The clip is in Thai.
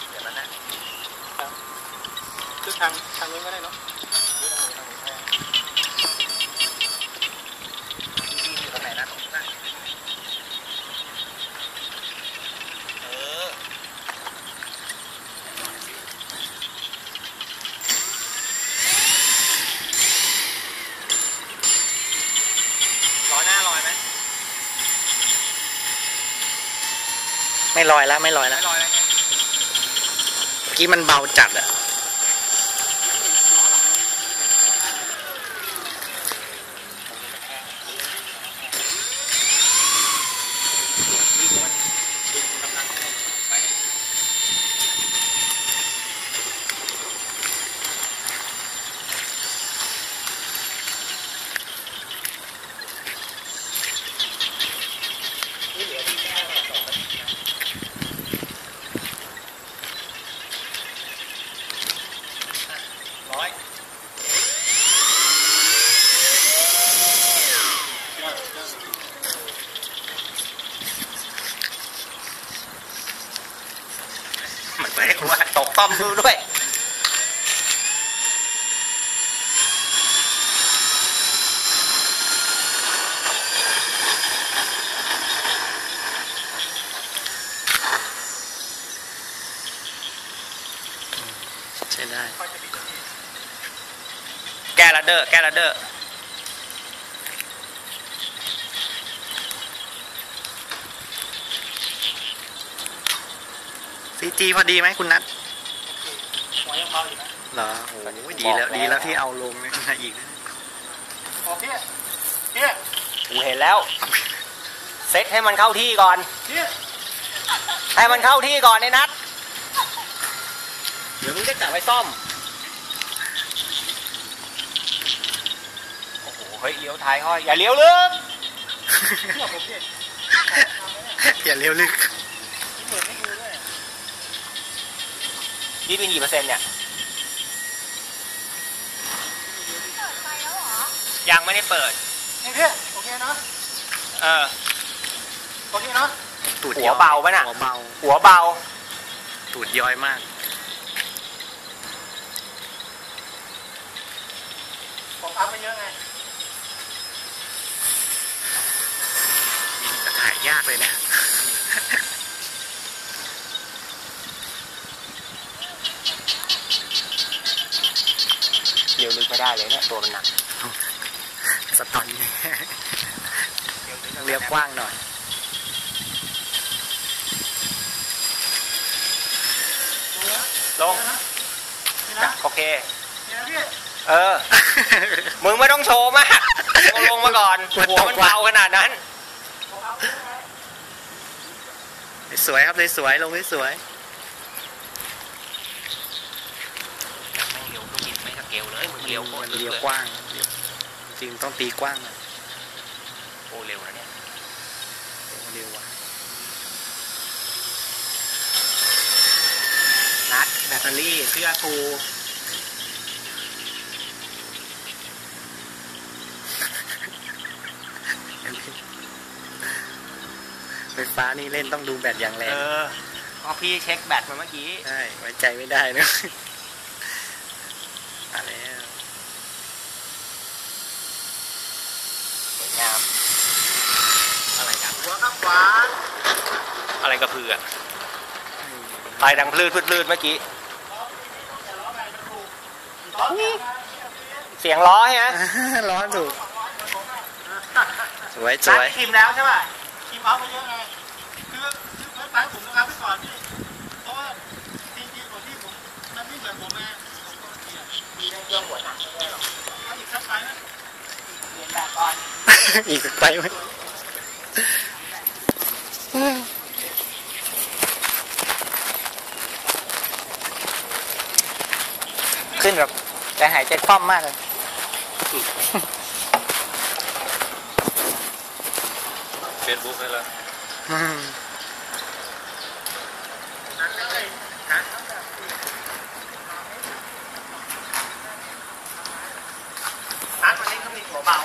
เดี๋ยวนะคือทางนู้นก็ได้เนาะอยู่ตรงไหนนะตรงนี้นะล้อหน้าลอยไหมไม่ลอยแล้วไม่ลอยแล้วเมื่อกี้มันเบาจัดอะมันไม่ได้ว่าตกต้อมดูด้วยใช่ได้แก้ระเดอร์CG พอดีไหมคุณนัทหัวยังเบาอยู่นะเหรอโอ้ยดีแล้วที่เอาลงนะอีกนะโอเคกูเห็นแล้วเซ็ตให้มันเข้าที่ก่อนให้มันเข้าที่ก่อนในนัทเดี๋ยวมึงได้กลับไปซ่อมโอ้โหเฮ้ยเลี้ยวท้ายห้อยอย่าเลี้ยวลึกอย่าเลี้ยวลึกนี่เป็นกี่เปอร์เซ็นต์เนี่ยยังไม่ได้เปิดนี่พี่โอเคเนาะโอเคเนาะหัวเบาป่ะน่ะหัวเบาตูดย้อยมากผมอัพไปเยอะไงจะถ่ายยากเลยนะเลี้ยวลึกไม่ได้เลยเนี่ยตัวมันหนักสตอนนี้เลี้ยวกว้างหน่อยลงโอเคมึงไม่ต้องโชว์มากลงมาก่อนหัวมันเบาขนาดนั้นสวยครับสวยลงสวยเร็วเลยมึงเร็วมันเร็วกว้างจริงต้องตีกว้างโอ้เร็วนะเนี่ยเร็วว่ะนัดแบตเตอรี่เสื้อทูไฟฟ้านี่เล่นต้องดูแบตอย่างแรงเพราะพี่เช็คแบตมาเมื่อกี้ใช่ไว้ใจไม่ได้นะมาแล้วสวยงามอะไรกันหัวข้างขวาอะไรกระพือตายดังพลื้ดเมื่อกี้เสียงล้อใช่ไหมล้อถูกสวยทีมแล้วใช่ป่ะทีมเอาไปเยอะไงคือไปผมนะครับพี่ก่อนพี่เพราะว่าจริงๆของที่ผมมันไม่เหมือนผมไงมีเครื่องหัวหนักไม่ได้หรอกอีกสักไปไหมเรียนแบบก่อนอีกสักไปไหมขึ้นแบบใจหายใจคว่ำมากเลยเฟซบุ๊กเลยเหรอร้านวันนี้เขามีหัวเบา